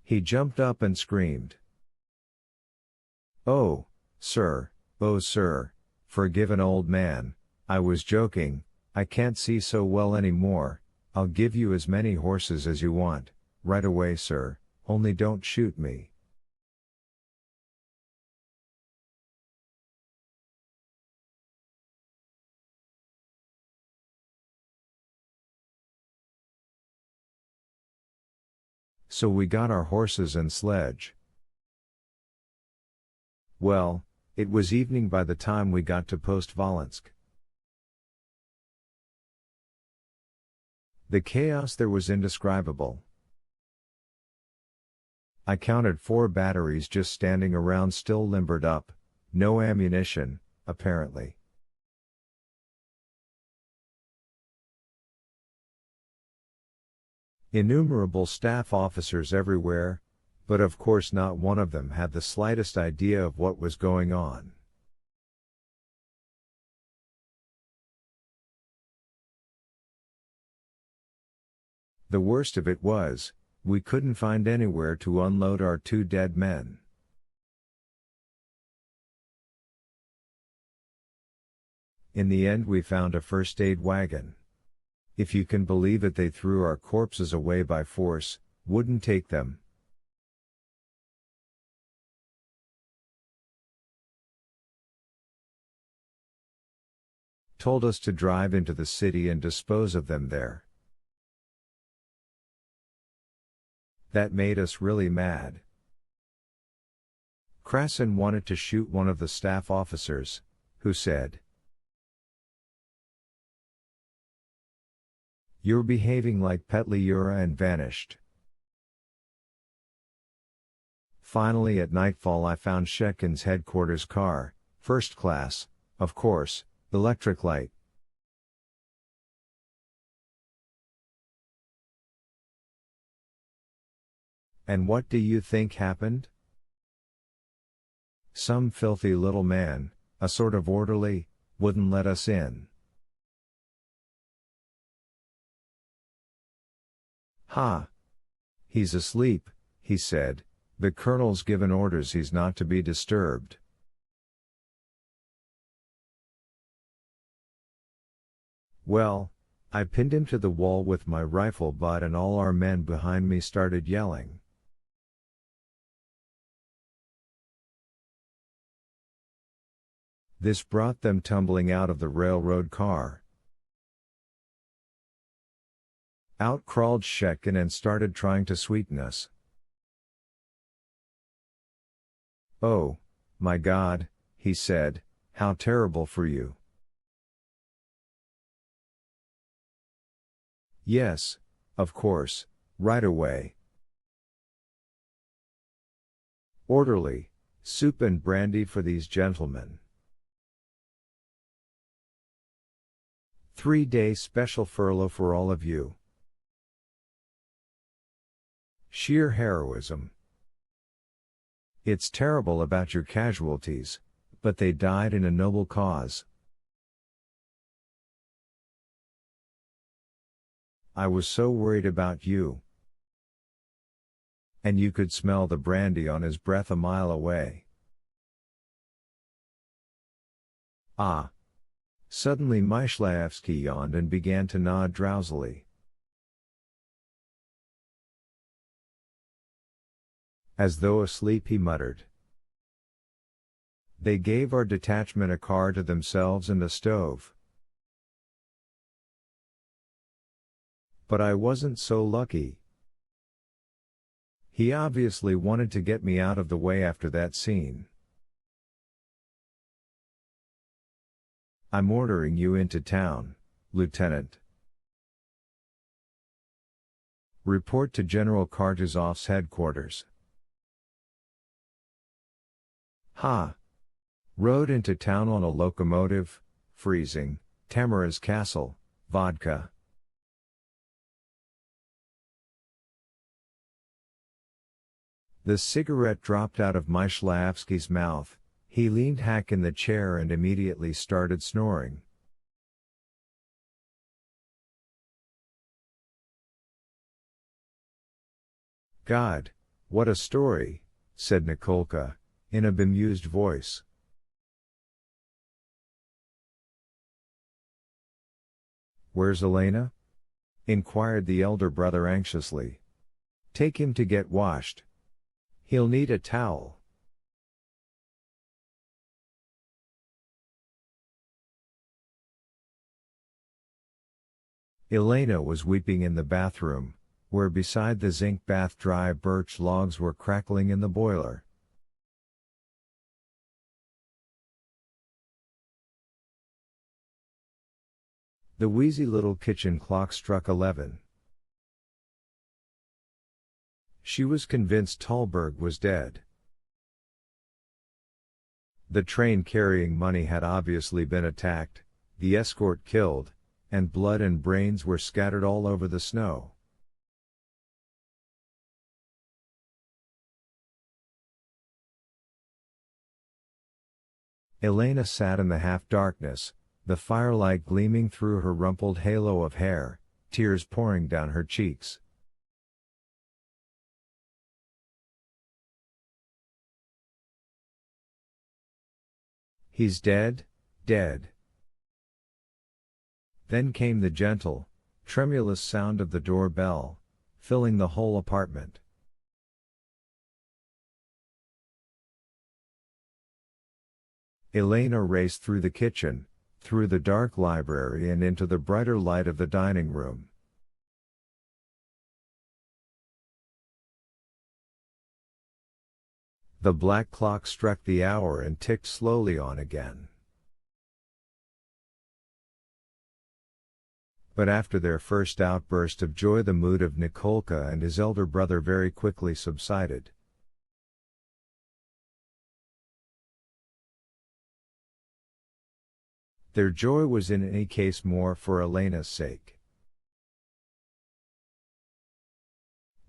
He jumped up and screamed. Oh, sir, forgive an old man, I was joking, I can't see so well anymore, I'll give you as many horses as you want, right away sir, only don't shoot me. So we got our horses and sledge. Well, it was evening by the time we got to Postvolensk. The chaos there was indescribable. I counted 4 batteries just standing around still limbered up, no ammunition, apparently. Innumerable staff officers everywhere, but of course not one of them had the slightest idea of what was going on. The worst of it was, we couldn't find anywhere to unload our 2 dead men. In the end we found a first aid wagon. If you can believe it, they threw our corpses away by force, wouldn't take them. Told us to drive into the city and dispose of them there. That made us really mad. Krasin wanted to shoot one of the staff officers, who said, "You're behaving like Petliura," and vanished. Finally at nightfall I found Shetkin's headquarters car, first class, of course, electric light. And what do you think happened? Some filthy little man, a sort of orderly, wouldn't let us in. Ha! He's asleep, he said, the colonel's given orders he's not to be disturbed. Well, I pinned him to the wall with my rifle butt and all our men behind me started yelling. This brought them tumbling out of the railroad car. Out crawled Shetkin and started trying to sweeten us. "Oh, my God," he said, "how terrible for you." Yes, of course, right away. Orderly, soup and brandy for these gentlemen. 3-day special furlough for all of you. Sheer heroism. It's terrible about your casualties, but they died in a noble cause. I was so worried about you. And you could smell the brandy on his breath a mile away. Ah! Suddenly Myshlayevsky yawned and began to nod drowsily. As though asleep he muttered. They gave our detachment a car to themselves and a stove. But I wasn't so lucky. He obviously wanted to get me out of the way after that scene. I'm ordering you into town, Lieutenant. Report to General Kartuzov's headquarters. Ha! Rode into town on a locomotive, freezing, Tamara's castle, vodka. The cigarette dropped out of Myshlayevsky's mouth, he leaned back in the chair and immediately started snoring. God, What a story, said Nikolka, in a bemused voice. Where's Elena? Inquired the elder brother anxiously. Take him to get washed. He'll need a towel. Elena was weeping in the bathroom, where beside the zinc bath dry birch logs were crackling in the boiler. The wheezy little kitchen clock struck 11. She was convinced Tallberg was dead. The train carrying money had obviously been attacked, the escort killed, and blood and brains were scattered all over the snow. Elena sat in the half-darkness, the firelight gleaming through her rumpled halo of hair, tears pouring down her cheeks. He's dead, dead. Then came the gentle, tremulous sound of the door-bell, filling the whole apartment. Elena raced through the kitchen, through the dark library and into the brighter light of the dining room. The black clock struck the hour and ticked slowly on again. But after their first outburst of joy, the mood of Nikolka and his elder brother very quickly subsided. Their joy was in any case more for Elena's sake.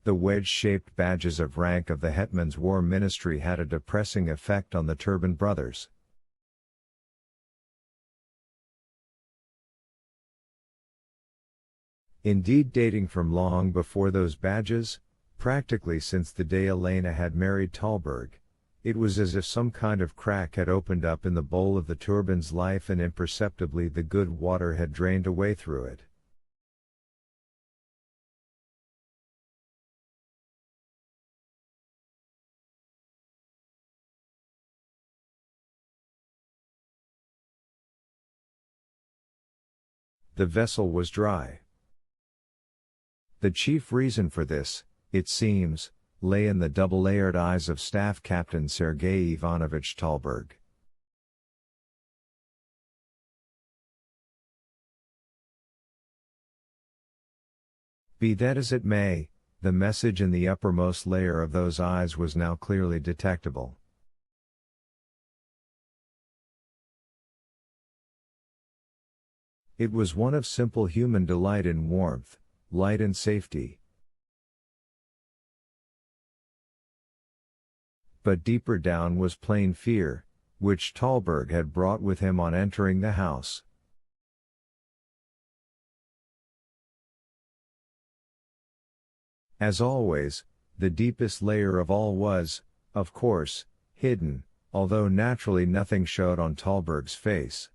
The wedge-shaped badges of rank of the hetman's war ministry had a depressing effect on the turbaned brothers. Indeed, dating from long before those badges, practically since the day Elena had married Tallberg, it was as if some kind of crack had opened up in the bowl of the turban's life and imperceptibly the good water had drained away through it. The vessel was dry. The chief reason for this, it seems, lay in the double-layered eyes of Staff Captain Sergei Ivanovich Tallberg. Be that as it may, the message in the uppermost layer of those eyes was now clearly detectable. It was one of simple human delight in warmth, light and safety. But deeper down was plain fear, which Tallberg had brought with him on entering the house. As always, the deepest layer of all was, of course, hidden, although naturally nothing showed on Tallberg's face.